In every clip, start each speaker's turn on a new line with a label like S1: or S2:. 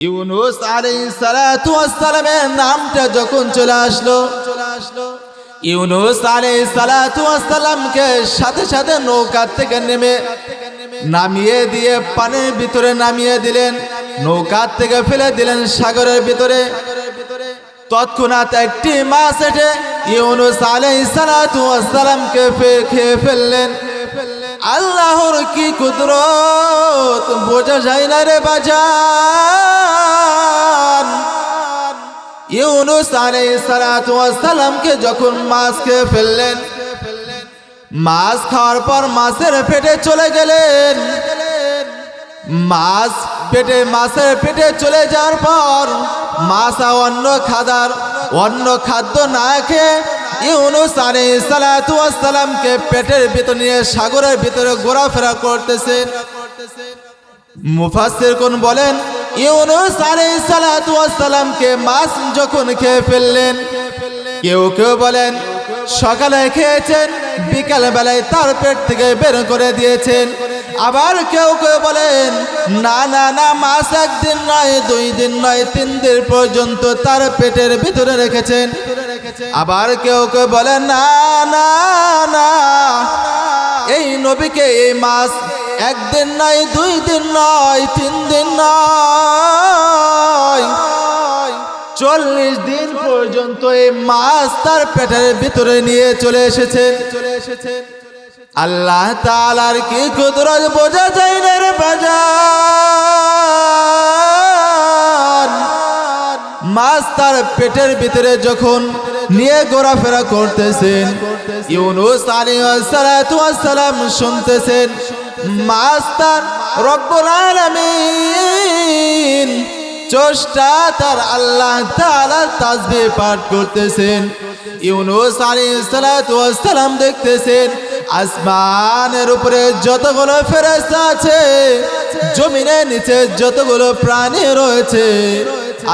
S1: ইউনুস আলাইহিস সালাতু ওয়াস সালামের নামটা যখন চলে আসলো, ইউনুস আলাইহিস সালাতু ওয়াস সালামকে সাথে সাথে নৌকা থেকে নামিয়ে দিয়ে পানির ভিতরে নামিয়ে দিলেন, নৌকা থেকে ফেলে দিলেন সাগরের ভিতরে। তৎক্ষণাৎ একটি মাছ এসে ইউনুস আলাইহিস সালাতু ওয়াস সালামকে খেয়ে ফেললেন। আল্লাহর কি কুদরত বোঝা যায় না রে বাজান। ইউনুস আলাইহিস সালাতু ওয়াস সালামকে যখন মাছ খেয়ে ফেললেন, মাছ খাওয়ার পর মাছের পেটে চলে গেলেন। মাছের পেটে চলে যাওয়ার পর মাছ অন্য খাদ্য না খেয়ে ইউনুস আলাইহিস সালাতু ওয়াস সালামকে পেটের ভিতর নিয়ে সাগরের ভিতরে ঘোরাফেরা করতেছেন। মুফাসসিরগণ বলেন, ইউনুস আলাইহিস সালাতু ওয়াস সালামকে মাছ যখন খেয়ে ফেললেন, কেউ কেউ বলেন সকালে খেয়েছেন, বিকাল বেলায় তার পেট থেকে বের করে দিয়েছেন। আবার কেউ কেউ বলেন না না না, মাছ একদিন নয়, 2 দিন নয়, 3 দিন পর্যন্ত তার পেটের ভিতরে রেখেছেন। আবার কেউ কেউ বলেন না না না, এই নবীকে এই মাছ একদিন নয়, 2 দিন নয়, 3 দিন নয়, 40 দিন পর্যন্ত এই মাছ তার পেটের ভিতরে নিয়ে চলে এসেছেন। আল্লাহ তাআলার কি কুদরত বোঝা যায় না রে বাজান। মাছ তার পেটের ভিতরে যখন নিয়ে ঘোরাফেরা করতেছেন, ইউনুস আলাইহিস সালাতু ওয়াস সালাম শুনতেছেন। মাছ তার রব্বুল আলামিন স্রষ্টা তার আল্লাহ তাআলা তাসবিহ পাঠ করতেছেন। ইউনুস আলাইহিস সালাতু ওয়াস সালাম দেখতেছেন আসমানের উপরে যতগুলো ফেরেশতা আছে, জমিনের নিচে যতগুলো প্রাণী রয়েছে,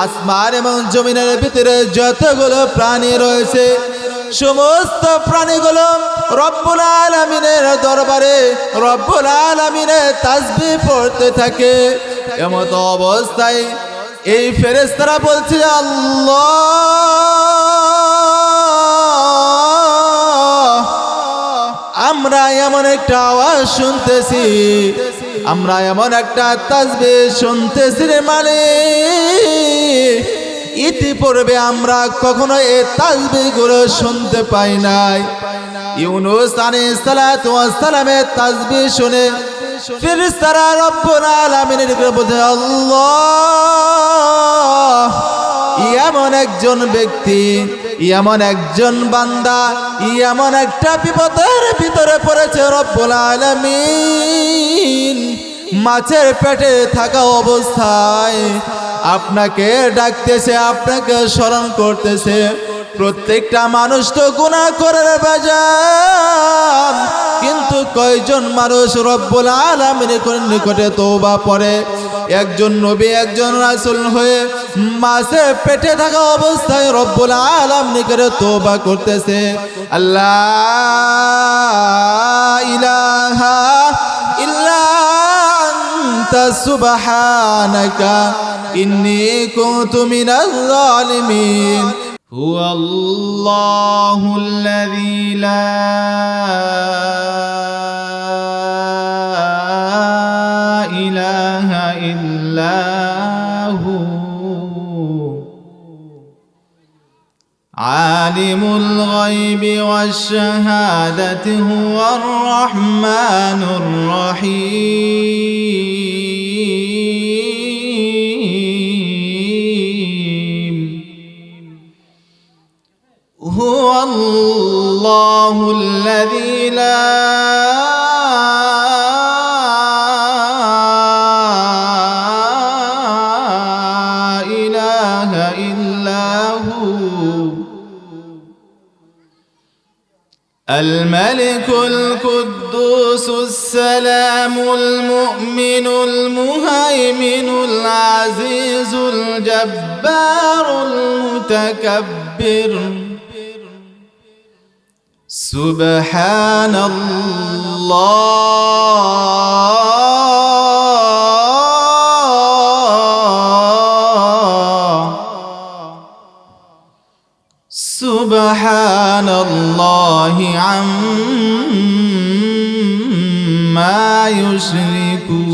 S1: আসমান এবং জমিনের ভিতরে যতগুলো প্রাণী রয়েছে, সমস্ত প্রাণীগুলো রব্বুল আলামিনের দরবারে রব্বুল আলামিনের তাসবিহ পড়তে থাকে। এমত অবস্থায় এই ফেরেশতারা বলছে, আল্লাহ, আমরা এমন একটা আওয়াজ শুনতেছি, আমরা এমন একটা তাসবিহ শুনতেছি রে মালিক, ইতিপূর্বে আমরা কখনো এই তাসবিহগুলো শুনতে পাই নাই। ইউনুস আলাইহিস সালাতু ওয়াস সালামের তাসবিহ শুনে ফেরেশতারা রব্বুল আলামিনের দিকে বলে, আল্লাহ, এমন একজন ব্যক্তি, এমন একজন বান্দা, এমন একটা বিপদের ভিতরে পড়েছে, রব্বুল আলামিন মাছের পেটে থাকা অবস্থায় আপনাকে ডাকতেছে, আপনাকে স্মরণ করতেছে। প্রত্যেকটা মানুষ তো গুনাহ করে বাজান, কিন্তু কয়জন মানুষ রব্বুল আলামিনের নিকটে তওবা পড়ে? একজন নবী, একজন রাসূল হয়ে মাছের পেটে থাকা অবস্থায় রব্বুল আলামিনের নিকটে তওবা করতেছে। আল্লাহ ইলাহা ইল্লা আনতা সুবহানাকা ইন্নী কুনতু মিনাজ জালিমিন। هو الله الذي لا إله إلا هو عالم الغيب والشهادة هو الرحمن الرحيم. هو الله الذي لا إله إلا هو الملك القدوس السلام المؤمن المهيمن العزيز الجبار المتكبر. سبحان الله সুবহানাল্লাহি আম্মা ইউশরিকুন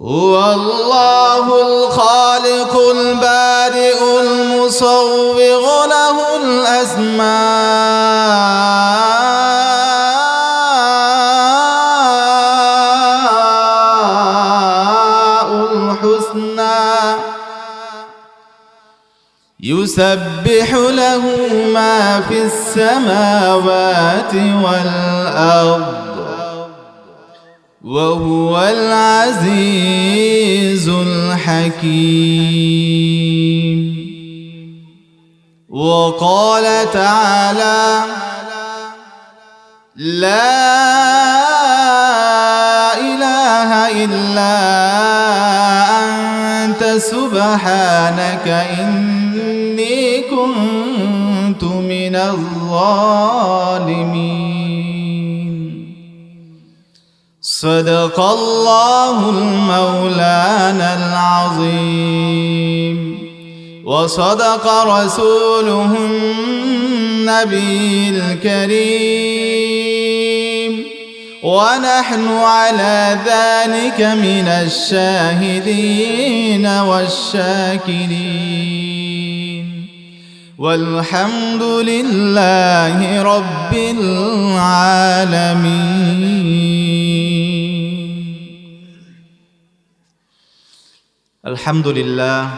S1: হুয়াল্লাহুল খালিকুল বারিউল মুসাউবির লাহুল আসমাউল হুসনা يسبح له ما في السماوات والأرض وهو العزيز الحكيم وقال تعالى لا إله إلا أنت سبحانك إني كنت من الظالمين صدق الله المولانا العظيم وصدق رسوله النبي الكريم ونحن على ذلك من الشاهدين والشاكرين والحمد لله رب العالمين الحمد لله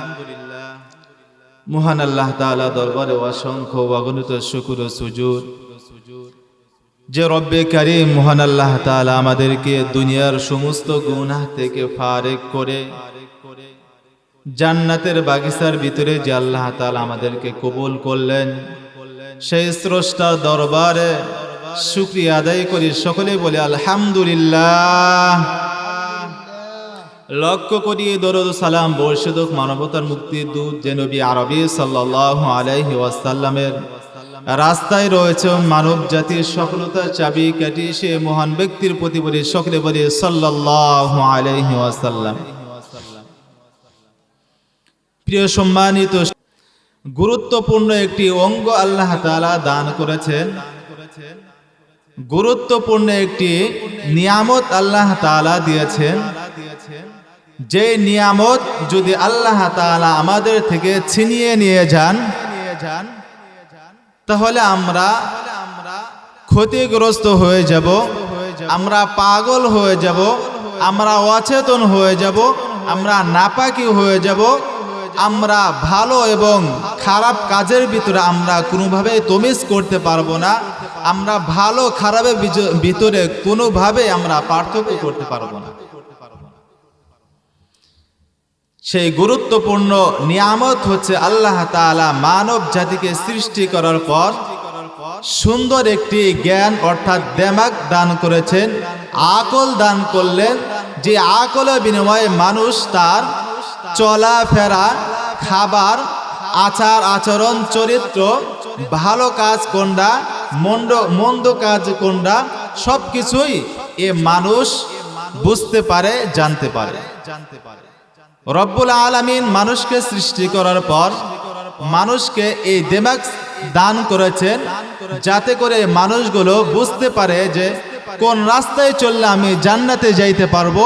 S1: মহান আল্লাহ তাআলা দরবারে অসংখ্য অগণিত শুকর ও সুজুদ যে রব্বে কারীম মহান আল্লাহ তাআলা আমাদেরকে দুনিয়ার সমস্ত গুনাহ থেকে ফারেক করে জান্নাতের বাগিচার ভিতরে যে আল্লাহ তাআলা আমাদেরকে কবুল করলেন সেই স্রষ্টার দরবারে শুকরিয়া আদায় করি সকলে বলে আলহামদুলিল্লাহ লক্ষ্য করি দরুদ সালাম বর্ষিত মানবতার মুক্তির দূত যে নবী আরবি সাল্লাল্লাহু আলাইহি ওয়াসাল্লামের রাস্তায় রয়েছে মানব জাতির সফলতার চাবি কাঠি সে মহান ব্যক্তির প্রতি বলে সকলে বলে সাল্লাল্লাহু আলাইহি ওয়াসাল্লাম প্রিয় সম্মানিত গুরুত্বপূর্ণ একটি অঙ্গ আল্লাহ তাআলা দান করেছেন গুরুত্বপূর্ণ একটি নিয়ামত আল্লাহ তাআলা দিয়েছেন যে নিয়ামত যদি আল্লাহ তাআলা আমাদের থেকে ছিনিয়ে নিয়ে যান তাহলে আমরা ক্ষতিগ্রস্ত হয়ে যাব আমরা পাগল হয়ে যাব আমরা অচেতন হয়ে যাব আমরা নাপাকি হয়ে যাব আমরা ভালো এবং খারাপ কাজের ভিতরে আমরা কোনোভাবে তমিজ করতে পারবো না আমরা ভালো খারাপের ভিতরে কোনোভাবে আমরা পার্থক্য করতে পারবো না সেই গুরুত্বপূর্ণ নিয়ামত হচ্ছে আল্লাহ তাআলা মানব জাতিকে সৃষ্টি করার পর সুন্দর একটি জ্ঞান অর্থাৎ দিমাগ দান করেছেন আকল দান করলেন যে আকলের বিনিময়ে মানুষ তার চলাফেরা খাবার আচার আচরণ চরিত্র ভালো কাজ কোনটা মন্দ কাজ কোনটা সবকিছুই এ মানুষ বুঝতে পারে জানতে পারে রব্বুল আলামিন মানুষকে সৃষ্টি করার পর মানুষকে এই দিমাগ দান করেছেন যাতে করে মানুষগুলো বুঝতে পারে যে কোন রাস্তায় চললে আমি জান্নাতে যাইতে পারবো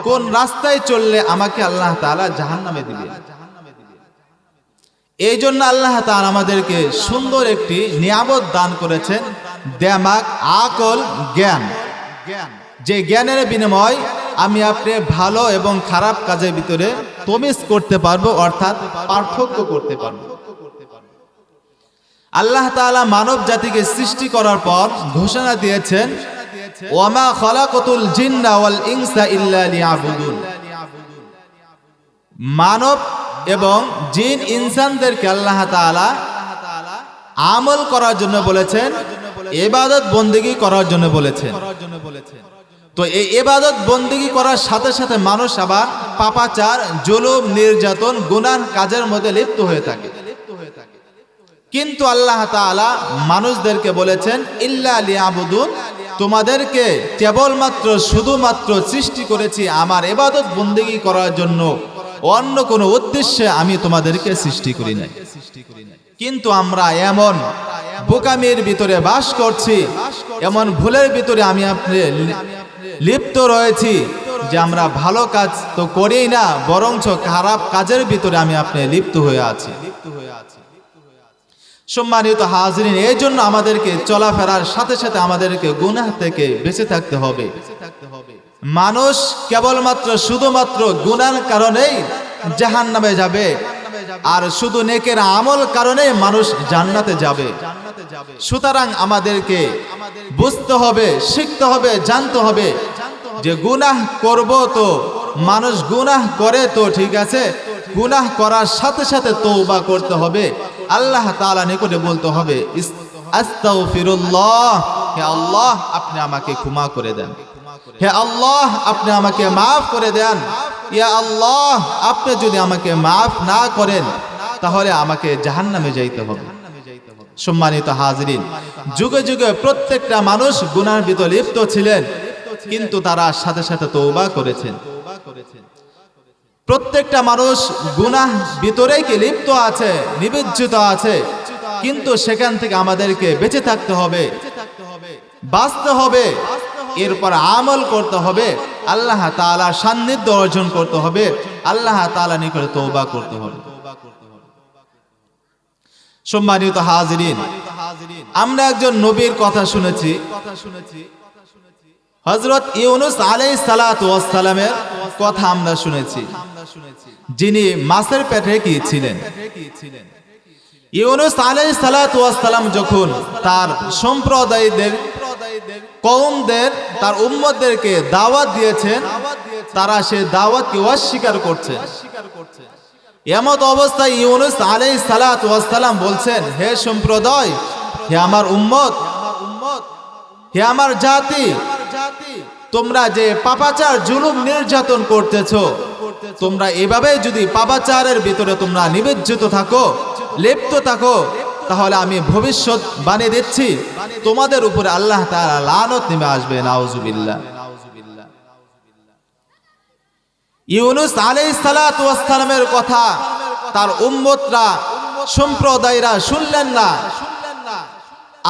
S1: কোন রাস্তায় চললে আমাকে আল্লাহ তাআলা জাহান্নামে দিবেন এই জন্য আল্লাহ তাআলা আমাদেরকে সুন্দর একটি নিয়ামত দান করেছেন দিমাগ আকল জ্ঞান যে জ্ঞানের বিনিময় আমি আপনি ভালো এবং খারাপ কাজের ভিতরে তমিজ করতে পারবো অর্থাৎ পার্থক্য করতে পারবো আল্লাহ তাআলা মানব জাতিকে সৃষ্টি করার পর ঘোষণা দিয়েছেন ওয়ামা খালাকাতুল জিন্না ওয়াল ইনসা ইল্লা লিয়াবুদুন মানব এবং জিন ইনসানদেরকে আল্লাহ তাআলা আমল করার জন্য বলেছেন ইবাদত বন্দেগী করার জন্য বলেছেন তো এই ইবাদত বন্দেগী করার সাথে সাথে মানুষ আবার পাপাচার জুলুম নির্যাতন গুনাহ কাজের মধ্যে লিপ্ত হয়ে থাকে কিন্তু আল্লাহ তাআলা মানুষদেরকে বলেছেন ইল্লা লিয়াবুদুন তোমাদেরকে কেবলমাত্র শুধুমাত্র সৃষ্টি করেছি আমার ইবাদত বন্দেগী করার জন্য অন্য কোনো উদ্দেশ্যে আমি তোমাদেরকে সৃষ্টি করি নাই। কিন্তু আমরা এমন বোকামির ভিতরে বাস করছি, এমন ভুলের ভিতরে আমি আপনি লিপ্ত রয়েছি যে আমরা ভালো কাজ তো করিই না, বরঞ্চ খারাপ কাজের ভিতরে আমি আপনি লিপ্ত হয়ে আছি। সম্মানিত হাজিরিন, এই জন্য আমাদেরকে চলাফেরার সাথে সাথে আমাদেরকে গুনাহ থেকে বেঁচে থাকতে হবে। মানুষ কেবলমাত্র শুধুমাত্র গুনার কারণেই জাহান্নামে যাবে, আর শুধু নেকের আমল কারণে মানুষ জান্নাতে যাবে। সুতরাং আমাদেরকে বুঝতে হবে, শিখতে হবে, জানতে হবে যে গুনাহ করব তো মানুষ গুনাহ করে তো ঠিক আছে, গুনাহ করার সাথে সাথে তওবা করতে হবে, আল্লাহ তাআলা নিকটে বলতে হবে আস্তাগফিরুল্লাহ, হে আল্লাহ আপনি আমাকে ক্ষমা করে দেন, হে আল্লাহ আপনি আমাকে মাফ করে দেন, ইয়া আল্লাহ আপনি যদি আমাকে মাফ না করেন তাহলে আমাকে জাহান্নামে যাইতে হবে। সম্মানিত হাজিরিন, যুগে যুগে প্রত্যেকটা মানুষ গুনার ভিতরে লিপ্ত ছিলেন, কিন্তু তারা সাথে সাথে তওবা করেছেন। প্রত্যেকটা মানুষ গুনাহ ভিতরেই কি লিপ্ত আছে, নিমজ্জিত আছে, কিন্তু সেখান থেকে আমাদেরকে বেঁচে থাকতে হবে, বাঁচতে হবে, এরপর আমল করতে হবে, আল্লাহ তাআলার সান্নিধ্য অর্জন করতে হবে, আল্লাহ তাআলা নিকটে তওবা করতে হবে। সম্মানিত হাজিরিন, আমরা একজন নবীর কথা শুনেছি, হযরত ইউনূস আলাইহিস সালাতু ওয়াস সালামের কথা আমরা শুনেছি, যিনি মাছের পেটে কি ছিলেন। ইউনূস আলাইহিস সালাতু ওয়াস সালাম যখন তার সম্প্রদায়দের, কওমদের, তার উম্মতদেরকে দাওয়াত দিয়েছেন, তারা সে দাওয়াতকে অস্বীকার করছে। এমত অবস্থায় ইউনূস আলাইহিস সালাতু ওয়াস সালাম বলছেন, হে সম্প্রদায়, হে আমার উম্মত, হে আমার জাতি, তোমরা যে পাপাচার জুলুম নির্যাতন করতেছো, তোমরা এভাবে যদি পাপাচারের ভিতরে তোমরা নিমজ্জিত থাকো, লিপ্ত থাকো, তাহলে আমি ভবিষ্যৎ বানিয়ে দিচ্ছি তোমাদের উপরে আল্লাহ তাআলা লানত নেমে আসবে, নাউজুবিল্লাহ। ইউনূস আলাইহিস সালাতু ওয়াস সালামের কথা তার উম্মতরা, সম্প্রদায়রা শুনলেন না,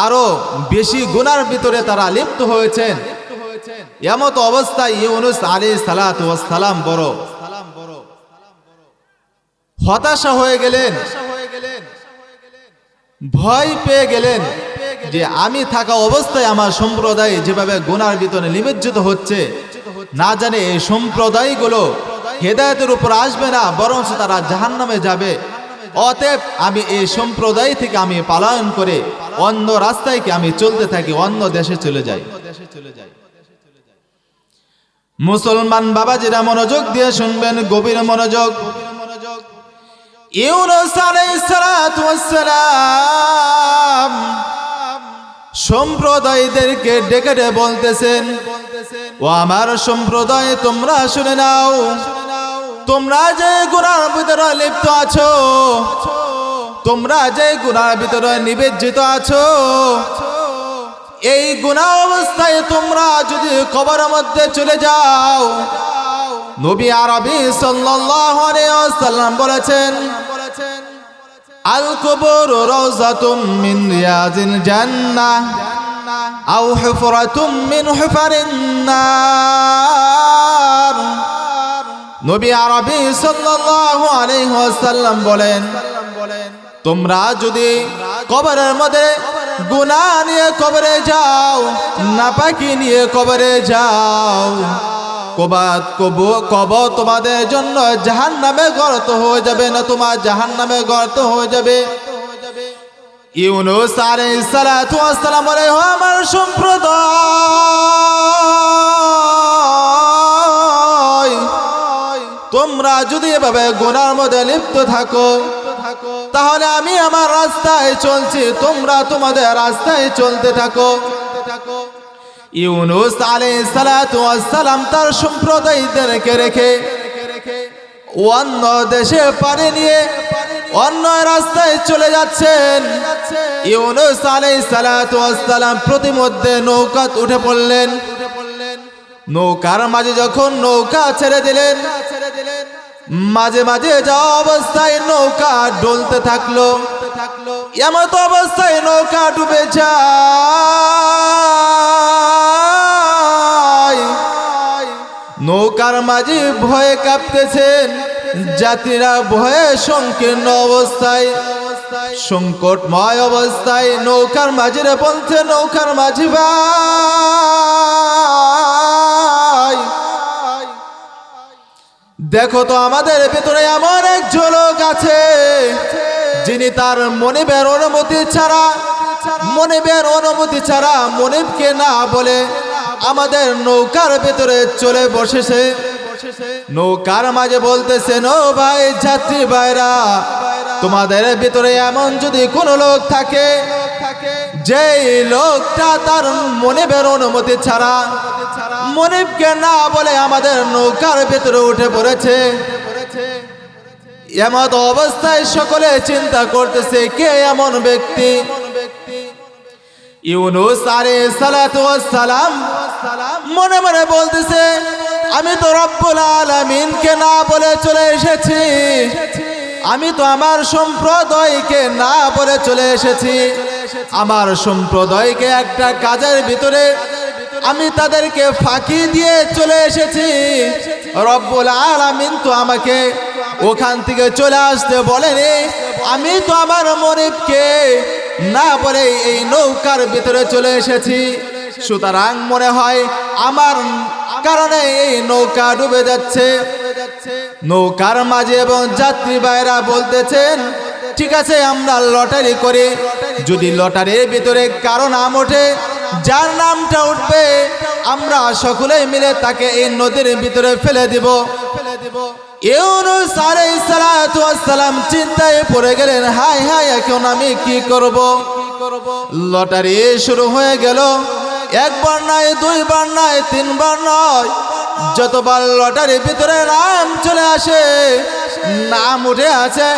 S1: আরো বেশি গুনার ভিতরে তারা লিপ্ত হয়েছেন। এমত অবস্থায় ইউনূস আলাইহিস সালাতু ওয়াস সালাম বড় হতাশা হয়ে গেলেন, ভয় পেয়ে গেলেন যে আমি থাকা অবস্থায় আমার সম্প্রদায় যেভাবে গুনার ভিতরে নিমজ্জিত হচ্ছে, না জানে এই সম্প্রদায়গুলো হেদায়েতের উপর আসবে না, বরঞ্চ তারা জাহান্নামে যাবে। অতএব আমি এই সম্প্রদায় থেকে আমি পলায়ন করে অন্য রাস্তায় কি আমি চলতে থাকি, অন্য দেশে চলে যাই। মুসলমান বাবাজিরা মনোযোগ দিয়ে শুনবেন, গভীর মনোযোগ। ইউনূস আলাইহিস সালাতু ওয়াস সালাম সম্প্রদায়দেরকে ডেকে ডেকে বলতেছেন, ও আমার সম্প্রদায়, তোমরা শুনে নাও, তোমরা যে গুনার ভিতরে লিপ্ত আছো, তোমরা যে গুনার ভিতরে নিমজ্জিত আছো, এই গুনাহ অবস্থায় তোমরা যদি কবরের মধ্যে চলে যাও, নবী আরবি সাল্লাল্লাহু আলাইহি ওয়াসাল্লাম বলেছেন, আল কুবুরু রাওযাতুম মিন রিয়াজিল জান্নাহ আও হুফরাতুম মিন হুফারিন নার। নবী আরবি সাল্লাল্লাহু আলাইহি ওয়াসাল্লাম বলেন, তোমরা যদি কবরের মধ্যে গুনাহ নিয়ে কবরে যাও, নাপাকি নিয়ে কবরে যাও, কবর তোমাদের জন্য জাহান্নামে গর্ত হয়ে যাবে, না তোমার জাহান্নামে গর্ত হয়ে যাবে। ইউনূস আলাইহিস সালাতু ওয়াস সালাম বলে, ও আমার সম্প্রদায়, তোমরা যদি এভাবে গুনার মধ্যে লিপ্ত থাকো, তাহলে আমি আমার রাস্তায় চলছি, তোমরা তোমাদের রাস্তায় চলতে থাকো। ইউনূস আলাইহিস সালাতু ওয়াস সালাম তার সম্প্রদায়দেরকে রেখে অন্য দেশে পাড়ি নিয়ে অন্য রাস্তায় চলে যাচ্ছেন। ইউনূস আলাইহিস সালাতু ওয়াস সালাম প্রতিমধ্যে নৌকাতে উঠে পড়লেন। নৌকার মাঝে যখন নৌকা ছেড়ে দিলেন, মাঝে মাঝে যাওয়া অবস্থায় নৌকা ডলতে থাকলো, এমত অবস্থায় নৌকা ডুবে যায়। নৌকার মাঝে ভয়ে কাঁপতেছেন, যাত্রীরা ভয়ে সংকীর্ণ অবস্থায়, সংকটময় অবস্থায় নৌকার মাঝিরা বলছে, নৌকার মাঝি ভাই, দেখো তো আমাদের ভিতরে এমন এক লোক আছে যিনি তার মনিবের অনুমতি ছাড়া মনিবকে না বলে আমাদের নৌকার ভিতরে চলে বসেছে। নৌকার মাঝে বলতেছেন, ও ভাই যাত্রী ভাইরা, তোমাদের ভিতরে এমন যদি কোনো লোক থাকে যে লোকটা তার মনিবের অনুমতি ছাড়া মনিবকে না বলে আমাদের নৌকার ভিতরে উঠে পড়েছে। এমত অবস্থায় সকলে চিন্তা করতেছে কে এমন ব্যক্তি। ইউনূস আলাইহিস সালাতু ওয়াস সালাম মনে মনে বলতেছে, আমি তো রব্বুল আলামিনকে না বলে চলে এসেছি, আমি তো আমার সম্প্রদায়কে না বলে চলে এসেছি, আমার সম্প্রদায়কে একটা কাজের ভিতরে আমি তাদেরকে ফাঁকি দিয়ে চলে এসেছি। রব্বুল আলামিন তো আমাকে ওখান থেকে চলে আসতে বলেনি, আমি তো আমার মনিবকে না বলে এই নৌকার ভিতরে চলে এসেছি। সুতরাং মনে হয় আমার কারণে এই নৌকা ডুবে যাচ্ছে। নৌকার মাঝে এবং যাত্রী ভাইরা বলতেছেন, ঠিক আছে আমরা লটারি করি, যদি লটারির ভিতরে কারো নাম ওঠে, যার নামটা উঠবে আমরা সকলেই মিলে তাকে এই নদীর ভিতরে ফেলে দিব। ইউনূস আলাইহিস সালাতু ওয়াস সালাম চিন্তায় পড়ে গেলেন, হায় হায় এখন আমি কি করব। লটারি শুরু হয়ে গেল, একবার নয়, দুইবার নয়, তিনবার নয়, যতবার লটারির ভিতরে নাম চলে আসে, নাম উঠে আছে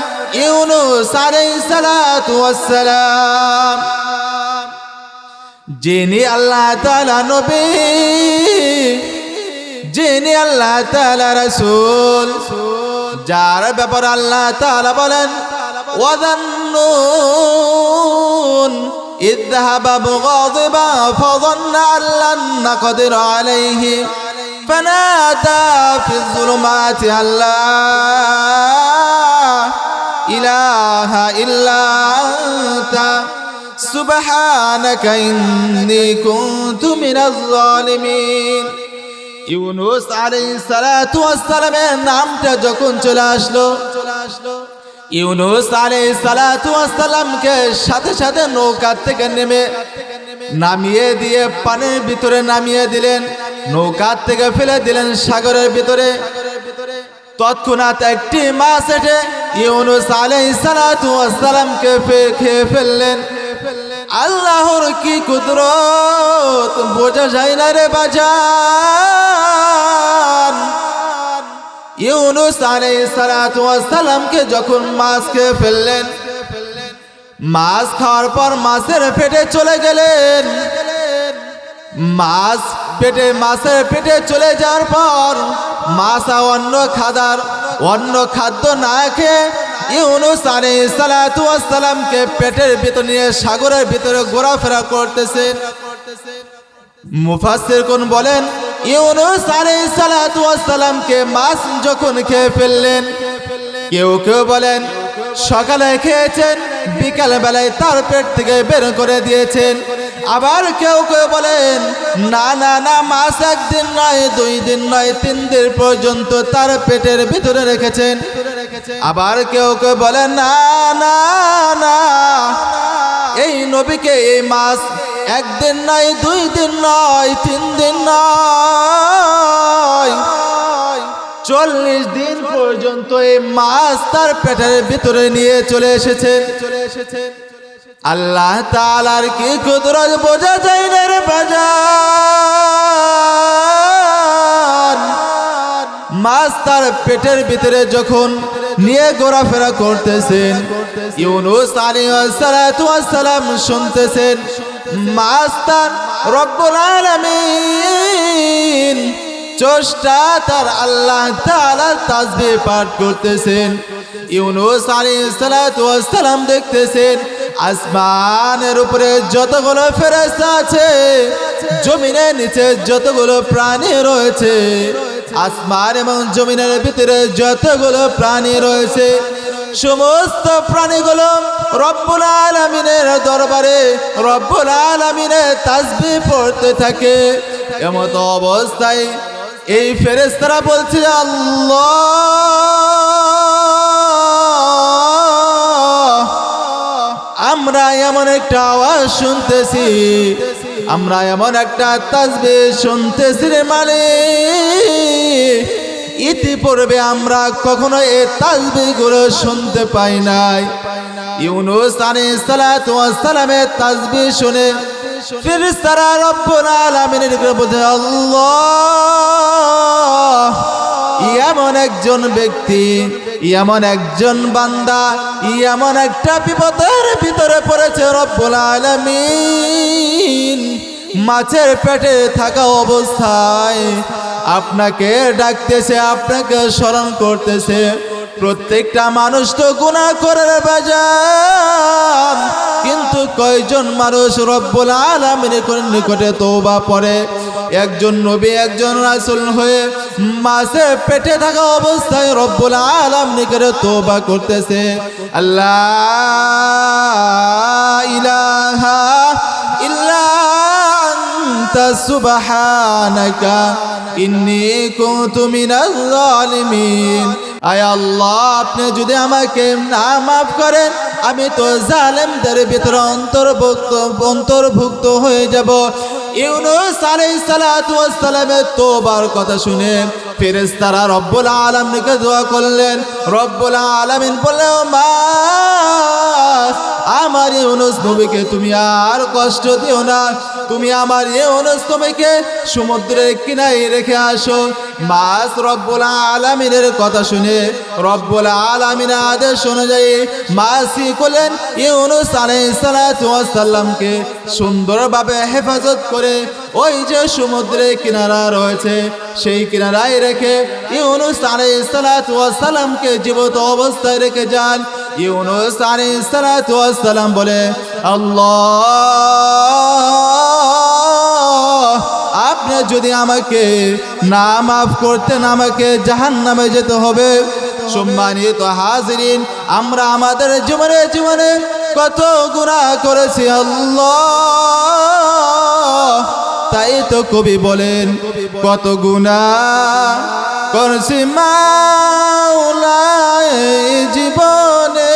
S1: ইউনূস আলাইহিস সালাতু ওয়াস সালাম, যিনি আল্লাহ তাআলা নবী, যিনি আল্লাহ তাআলা রাসূল, যার ব্যাপারে আল্লাহ তাআলা বলেন, ওয়াযান্নুন إذ ذهب مغاضبا فظن أن لن نقدر عليه فنادى في الظلمات أن لا إله إلا أنت سبحانك إني كنت من الظالمين। ইউনূস আলাইহিস সালাতু ওয়াস সালামের নামটা যখন চলে আসলো, ইউনূস আলাইহিস সালাতু ওয়াস সালামকে সাথে সাথে নৌকা থেকে নামিয়ে দিয়ে পানির ভিতরে নামিয়ে দিলেন, নৌকা থেকে ফেলে দিলেন সাগরের ভিতরে। তৎক্ষণাৎ একটি মাছ এসে ইউনূস আলাইহিস সালাতু ওয়াস সালামকে খেয়ে ফেললেন। আল্লাহর কি কুদরত বোঝা যায় না রে বাজান। ইউনূস আলাইহিস সালাতু ওয়াস সালামকে যখন মাছ খেয়ে ফেললেন, মাছ খাওয়ার পর মাছের পেটে চলে গেলেন। মাছের পেটে চলে যাওয়ার পর মাছ অন্য খাদ্য না খেয়ে ইউনূস আলাইহিস সালাতু ওয়াস সালামকে পেটের ভিতর নিয়ে সাগরের ভিতরে ঘোরাফেরা করতেছেন। মুফাসসিরগণ বলেন, ইউনূস আলাইহিস সালাতু ওয়াস সালামকে মাছ যখন খেয়ে ফেললেন, কেউ কেউ বলেন সকালে খেয়েছেন, বিকাল বেলায় তার পেট থেকে বের করে দিয়েছেন। আবার কেউ কেউ বলেন না না না, মাছ একদিন নয়, 2 দিন নয়, 3 দিন পর্যন্ত তার পেটের ভিতরে রেখেছেন। আবার কেউ কেউ বলেন না না না, এই নবীকে এই মাছ একদিন নয়, 2 দিন নয়, 3 দিন নয়, 40 দিন পর্যন্ত এই মাছ তার পেটের ভিতরে নিয়ে চলে এসেছেন। আল্লাহ তাআলার কি কুদরত বোঝা যায় না রে বাজান। মাছ তার পেটের ভিতরে যখন নিয়ে ঘোরাফেরা করতেছেন, ইউনূস আলাইহিস সালাতু ওয়াস সালাম শুনতেছেন মাছ তার রব্বুল আলামিন চষ্টা তার আল্লাহ তাআলার তাসবিহ পাঠ করতেছেন। ইউনূস আলাইহিস সালাতু ওয়াস সালাম দেখতেছেন আসমানের উপরে যতগুলো ফেরেশতা আছে, জমিনের নিচে যতগুলো প্রাণী রয়েছে, আসমান এবং জমিনের ভিতরে যতগুলো প্রাণী রয়েছে, সমস্ত প্রাণীগুলো রব্বুল আলামিনের দরবারে রব্বুল আলামিনের তাসবিহ পড়তে থাকে। এমত অবস্থায় এই ফেরেশতারা বলছে আল্লাহ, আমরা এমন একটা আওয়াজ শুনতেছি, আমরা এমন একটা তাসবিহ শুনতেছি রে মালিক, ইতিপূর্বে আমরা কখনো এই তাসবিহগুলো শুনতে পাই নাই। ইউনূস আলাইহিস সালাতু ওয়াস সালামের তাসবিহ শুনে ফেরেশতারা রব্বুল আলামিনের কাছে বলে আল্লাহ, এমন একজন ব্যক্তি, এমন একজন বান্দা, এমন একটা বিপদের ভিতরে পড়েছে, রব্বুল আলামিন মাছের পেটে থাকা অবস্থায় আপনাকে ডাকতেছে, আপনাকে স্মরণ করতেছে। প্রত্যেকটা মানুষ তো গুনাহ করে বাজান, কিন্তু কয়জন মানুষ রব্বুল আলামিনের নিকটে তওবা পড়ে? একজন নবী, একজন রাসূল হয়ে মাছের পেটে থাকা অবস্থায় রব্বুল আলামিনের নিকটে তওবা করতেছে। আল্লাহ ইলাহা ইল্লা আনতা সুবহানাকা ইন্নী কুনতু মিনাজ জালিমিন। আয় আল্লাহ, আপনি যদি আমাকে না মাফ করেন, আমি তো জালেমদের ভিতরে অন্তর্ভুক্ত হয়ে যাব। ইউনূস আলাইহিস সালাতু ওয়াস সালামের তওবার কথা শুনে ফেরেশতারা রব্বুল আলামিনকে দোয়া করলেন। রব্বুল আলামিন বললেন, মা আমার ইউনূস নবীকে তুমি আর কষ্ট দিও না, তুমি আমার ইউনূস নবীকে সমুদ্রের কিনারে রেখে আসো। মাছ রব্বুল আলামিনের কথা শুনে রব্বুল আলামিনের আদেশ অনুযায়ী মাছ কি করলেন, ইউনূস আলাইহিস সালাতু ওয়াস সালামকে সুন্দরভাবে হেফাজত করে ওই যে সমুদ্রের কিনারা রয়েছে সেই কিনারায় রেখে ইউনূস আলাইহিস সালাতু ওয়াস সালামকে জীবিত অবস্থায় রেখে যান। ইউনূস আলাইহিস সালাতু ওয়াস সালাম বলে, আল্লাহ, আপনি যদি আমাকে না মাফ করতেন, আমাকে জাহান্নামে যেতে হবে। সম্মানিত হাজিরিন, আমরা আমাদের জীবনে কত গুনাহ করেছি আল্লাহ, তাই তো কবি বলেন কত গুনাহ করেছি মাওলা জীবনে।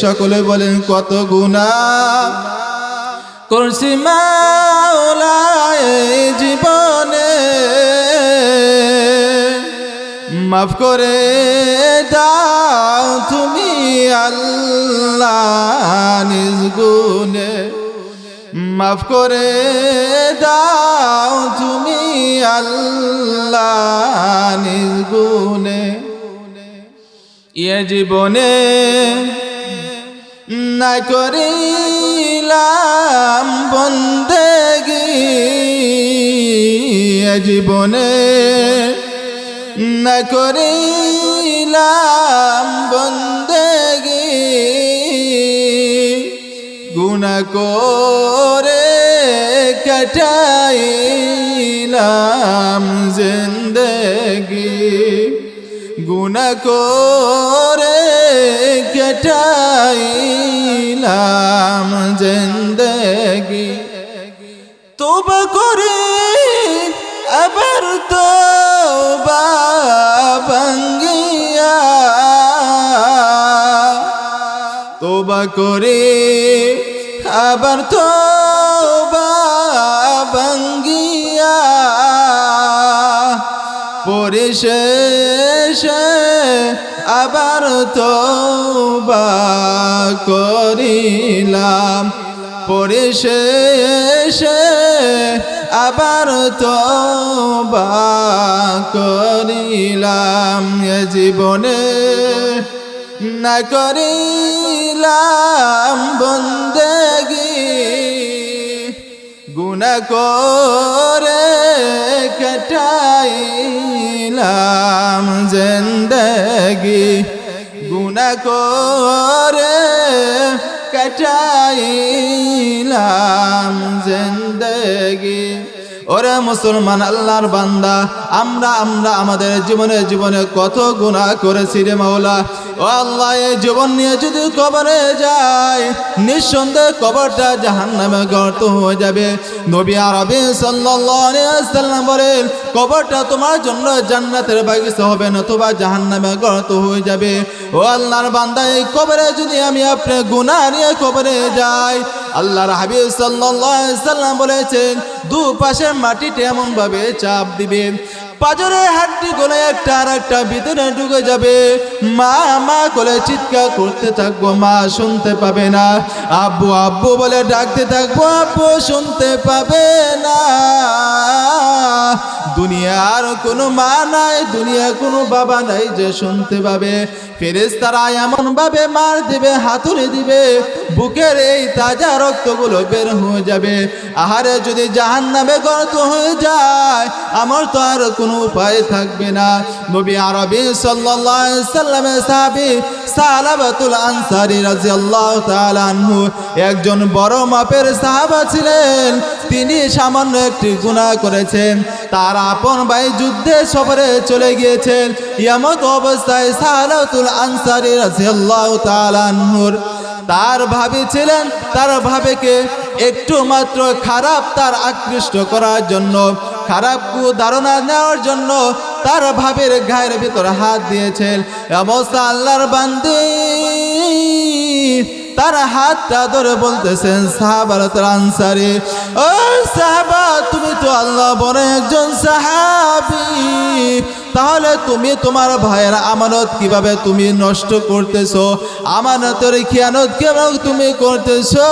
S1: সকলে বলেন কত গুনাহ করেছি মাওলা জীবনে, মাফ করে দাও তুমি আল্লাহ নিজ গুণে, মাফ করে দাও তুমি আল্লাহ নিজ গুণে। এ জীবনে না করিলাম বন্দেগী, এ জীবনে না করিলাম বন্দেগী, গুনাহ করে কাটাইলাম জিন্দেগি, গুনাহ করে কাটাইলাম জিন্দেগি। তওবা করে আবার তওবা ভাঙ্গিয়া, তওবা করে আবার তওবা ভাঙ্গিয়া, পরিশেষে আবার তওবা করিলাম, পরিশেষে আবার তওবা করিলাম। এ জীবনে না করিলাম বন্দেগী, গুনাহ গুনাহ করে কাটাইলাম জিন্দেগি গুনাহ করে কাটাইলাম জিন্দেগি ওরে মুসলমান আল্লাহর বান্দা আমরা আমাদের জীবনে কত গুনাহ করেছি রে মাওলা ও আল্লাহ এই জীবন নিয়ে যদি কবরে যায় নিঃসন্দেহে কবরটা জাহান্নামে গর্ত হয়ে যাবে নবী আরবি সাল্লাল্লাহু আলাইহি ওয়াসাল্লাম বলেন কবরটা তোমার জন্য জান্নাতের বাগিচা হবে না অথবা জাহান্নামে গর্ত হয়ে যাবে ও আল্লাহর বান্দা এই কবরে যদি আমি আপনি গুনাহ নিয়ে কবরে যাই আল্লাহর হাবিব সাল্লাল্লাহু আলাইহি ওয়াসাল্লাম বলেছেন দুপাশে মাটিতে এমন ভাবে চাপ দিবে পাজরের হাড্ডি গলে একটা আর একটা ভিতরে ঢুকে যাবে মা মা করে চিৎকার করতে থাকবো মা শুনতে পাবে না আব্বু আব্বু বলে ডাকতে থাকবো আব্বু শুনতে পাবে না দুনিয়ার কোনো মা নাই দুনিয়ার কোনো বাবা নাই যে শুনতে পাবে ফেরেশতারা এমন ভাবে মার দিবে হাতুড়ি দিবে বুকের এই তাজা রক্তগুলো বের হয়ে যাবে আহারে যদি জাহান্নামে গর্ত হয়ে যায় আমার তো আর কোনো উপায় থাকবে না নবী আরবি সাল্লাল্লাহু আলাইহি সাল্লামের সাহাবী সালাবাতুল আনসারী রাদিয়াল্লাহু তাআলা আনহু একজন বড় মাপের সাহাবা ছিলেন তিনি সামান্য একটি গুনাহ করেছেন তার আপন ভাই যুদ্ধে সফরে চলে গিয়েছেন এমত অবস্থায় সালাবাতুল আনসারী রাদিয়াল্লাহু তাআলা আনহুর তার ভাবি ছিলেন তার ভাবিকে একটু মাত্র খারাপ তার আকৃষ্ট করার জন্য খারাপ ধারণা নেওয়ার জন্য তার ভাবির গায়ের ভিতর হাত দিয়েছেন অবস্থা আল্লাহর বান্দি তার হাতটা ধরে বলতেছেন সাহাবাতুল আনসারী ও সাহাবা তুমি তো আল্লাহ বড় একজন সাহাবী তাহলে তুমি তোমার ভাইয়ের আমানত কিভাবে তুমি নষ্ট করতেছো আমানতের খিয়ানত কিভাবে তুমি করতেছো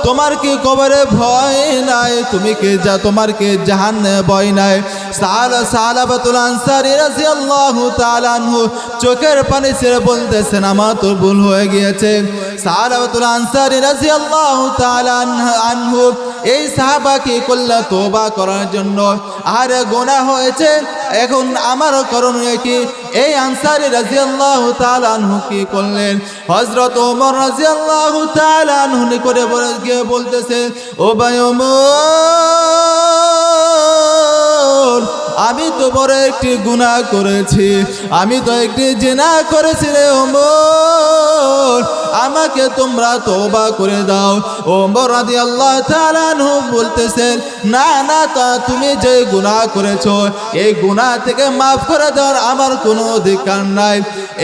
S1: তোমার কি কবরে ভয় নাই তুমি কি যা তোমার কি জাহান্নামে ভয় নাই সালাবাতুল আনসারী রাদিয়াল্লাহু তাআলা আনহু চোখের পানি ছেড়ে বলতেছেন আমার তো ভুল হয়ে গিয়েছে সালাবাতুল আনসারী রাদিয়াল্লাহু তাআলা আনহু এই সাহাবাকে করলা তওবা করার জন্য আরে গুনাহ হয়েছে এখন আমার করণীয় কি এই আনসারী রাদিয়াল্লাহু তাআলা আনহু কি করলেন হযরত ওমর রাদিয়াল্লাহু তাআলা আনহু করে গিয়ে বলতেছে ও ভাই ওমর আমি তো বড় একটি গুনাহ করেছি আমি তো একটি জিনা করেছি রে ওমর আমাকে তোমরা তওবা করে দাও ওমর রাদিয়াল্লাহু তাআলা আনহু বলতেছেন না না তা তুমি যে গুনাহ করেছো এই গুনাহ থেকে maaf করে দেওয়ার আমার কোনো অধিকার নাই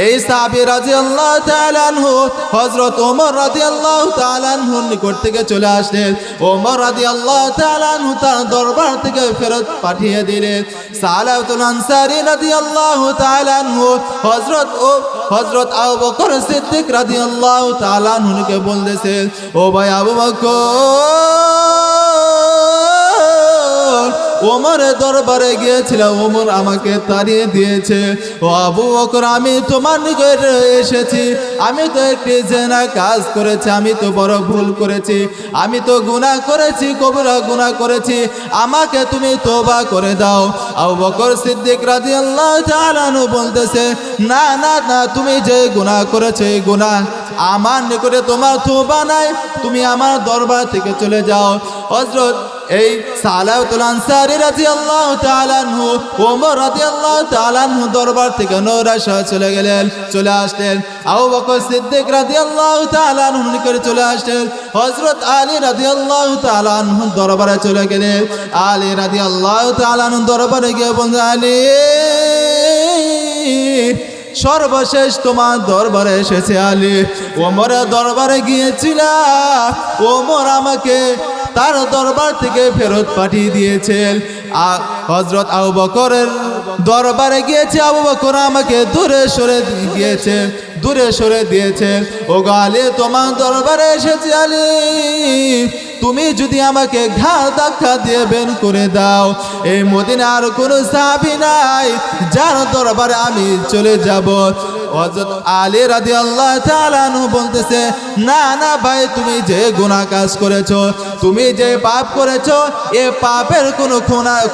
S1: এই সাহাবী রাদিয়াল্লাহু তাআলা আনহু হযরত ওমর রাদিয়াল্লাহু তাআলা আনহুর নিকট থেকে চলে আসলেন ওমর রাদিয়াল্লাহু তাআলা আনহু তার দরবার থেকে ফেরত পাঠিয়ে দিলেন সালাবাতুল আনসারী রাদিয়াল্লাহু তাআলা আনহু হযরত আবু বকর সিদ্দিক রাদিয়াল্লাহু তাআলা আনহুকে বলতেছেন ও ভাই আবু বকর ওমরের দরবারে গিয়েছিলাম ওমর আমাকে তাড়িয়ে দিয়েছে ও আবু বকর আমি তোমার নিকট এসেছি আমি তো একটি জিনা কাজ করেছি আমি তো বড় ভুল করেছি আমি তো গুনাহ করেছি কবিরা গুনাহ করেছি আমাকে তুমি তওবা করে দাও আবু বকর সিদ্দিক রাদিয়াল্লাহু তাআলা আনহু বলতেছে না না না তুমি যে গুনাহ করেছো এই গুনাহ আমার নিকটে তোমার তওবা নাই তুমি আমার দরবার থেকে চলে যাও হযরত এই সালাবাতুল আনসারী রাদিয়াল্লাহু তাআলা আনহু ওমর রাদিয়াল্লাহু তাআলা আনহু দরবার থেকে নৈরাশ্য চলে গেলেন চলে আসলেন আবু বকর সিদ্দিক রাদিয়াল্লাহু তাআলা আনহু নিকটে চলে আসলেন হযরত আলী রাদিয়াল্লাহু তাআলা আনহু দরবারে চলে গেলেন আলী রাদিয়াল্লাহু তাআলা আনহু দরবারে গিয়ে বললেন আলী সর্বশেষ তোমার দরবারে এসেছে আলী ওমরের দরবারে গিয়েছিলাম ওমর আমাকে তার দরবার থেকে ফেরত পাঠিয়ে দিয়েছেন হযরত আবু বকরের দরবারে গিয়েছে আবু বকর আমাকে দূরে সরে দিয়েছে ও আলী তোমার দরবারে এসেছে আলী তুমি যদি আমাকে ঘাড় ধাক্কা দিয়ে বের করে দাও, এই মদিনার কোনো সাহাবী নাই যার দরবারে আমি চলে যাব। হযরত আলী রাদিয়াল্লাহু তাআলা আনহু বলতেছে, না না ভাই, তুমি যে গুনাহ কাজ করেছো, তুমি যে পাপ করেছো, এ পাপের কোনো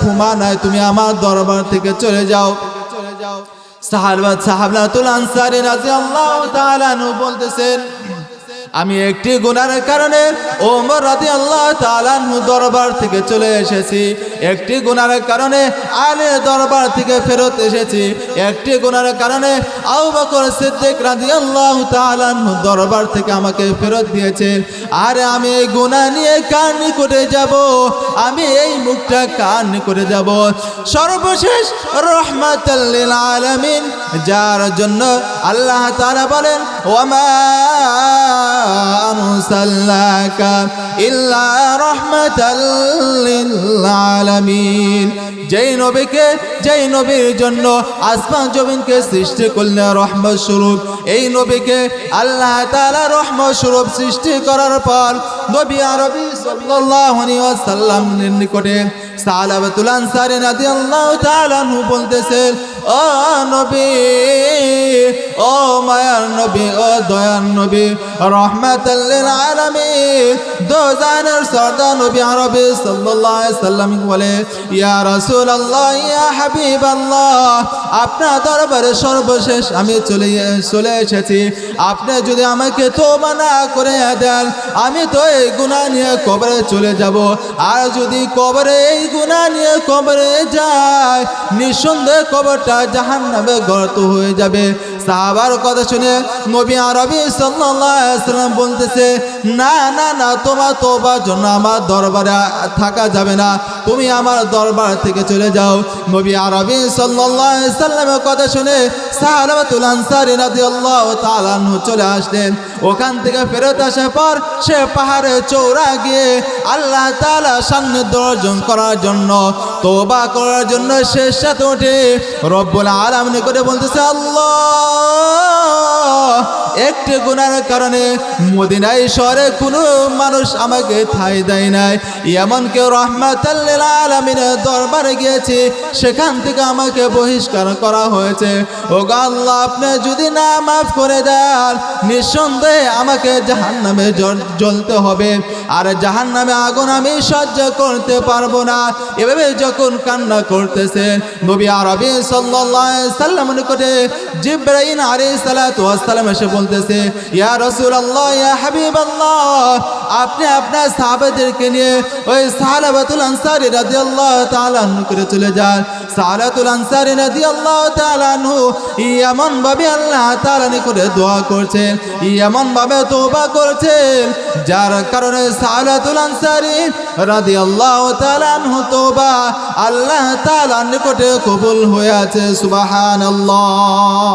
S1: ক্ষমা নাই, তুমি আমার দরবার থেকে চলে যাও। সাহাবাতুল আনসারী রাদিয়াল্লাহু তাআলা আনহু বলতেছেন, আমি একটি গুনার কারণে ওমর রাদিয়াল্লাহু তাআলা আনহু দরবার থেকে চলে এসেছি, একটি গুনার কারণে আলীর দরবার থেকে ফেরত এসেছি, একটি গুনার কারণে আবু বকর সিদ্দিক রাদিয়াল্লাহু তাআলা আনহু দরবার থেকে আমাকে ফেরত দিয়েছেন। আর আমি এই গুনাহ নিয়ে কার নিকটে যাব? আমি এই মুখটা কার নিকটে যাব? সর্বশেষ রাহমাতাল লিল আলামিন, যার জন্য আল্লাহ তাআলা বলেন, ওয়ামা আরসালনাকা ইল্লা রাহমাতাল লিল আলামিন। যেই নবীর জন্য আসমান জমিনকে সৃষ্টি করলেন রহমত স্বরূপ, এই নবীকে আল্লাহ তাআলা রহমত স্বরূপ সৃষ্টি করার পর নবী আরবি সাল্লাল্লাহু আলাইহি ওয়াসাল্লামের নিকটে সাহাবাতুল আনসারী রাদিয়াল্লাহু তাআলা আনহু বলতেছেন, ও নবী, ও মায়ার নবী, ও দয়ার নবী, রাহমাতাল লিল আলামিন, দোজানের সরদার নবী আরবি সাল্লাল্লাহু আলাইহি ওয়াসাল্লাম বলে, ইয়া রাসূলুল্লাহ, ইয়া হাবিবাল্লাহ, আপনার দরবারে সর্বশেষ আমি চলে এসেছি। আপনি যদি আমাকে তওবা না করে দেন, আমি তো এই গুনাহ নিয়ে কবরে চলে যাব। আর যদি কবরে এই গুনাহ নিয়ে কবরে যায়, নিঃসন্দেহে কবরটা জাহান্নামে গর্ত হয়ে যাবে। সাহাবার কথা শুনে নবী আরবি সাল্লাল্লাহু আলাইহি ওয়াসাল্লাম বলতেছে, না না না, তোমার তওবার জন্য আমার দরবারে থাকা যাবে না, তুমি আমার দরবার থেকে চলে যাও। নবী আরবি সাল্লাল্লাহু আলাইহি ওয়াসাল্লামের কথা শুনে সাহাবাতুল আনসারী রাদিয়াল্লাহু তাআলা আনহু চলে আসলেন। ওখান থেকে ফেরত আসার পর সে পাহাড়ে চৌড়া গিয়ে আল্লাহ তাআলা সান্নিধ্য অর্জন করার জন্য, তওবা করার জন্য শেষ সাথে উঠে রব্বুল আলামিন করে বলতেছে, আল্লাহ, একটি গুনার কারণে মদিনায় শহরে কোনো মানুষ আমাকে ঠাঁই দেয় নাই, এমনকি রাহমাতাল লিল আলামিনের দরবারে গিয়েছি, সেখান থেকে আমাকে বহিষ্কার করা হয়েছে। ও আল্লাহ, আপনি যদি না মাফ করে দেন, নিঃসন্দেহে আমাকে জাহান্নামে জ্বলতে হবে, আর জাহান্নামে আগুন আমি সহ্য করতে পারবো না। এভাবে যখন কান্না করতেছে, নবী আরবি সাল্লাল্লাহু আলাইহি ওয়াসাল্লামের নিকটে জিবরাইল আলাইহিস সালাতু ওয়াস সালাম এসে বলতেছে, ইয়া রাসূলুল্লাহ, ইয়া হাবিবাল্লাহ, আপনি আপনার সাহাবাদেরকে নিয়ে ওই সাহাবাতুল আনসারী রাদিয়াল্লাহু তাআলা আনহু করে চলে যান। সাহাবাতুল আনসারী রাদিয়াল্লাহু তাআলা আনহু এমন ভাবে আল্লাহ তাআলা নিকটে দোয়া করছেন, এমন ভাবে তওবা করছেন, যার কারণে সাহাবাতুল আনসারী রাদিয়াল্লাহু তাআলা আনহু তওবা আল্লাহ তাআলার নিকটে কবুল হয়ে আছে। সুবহানাল্লাহ।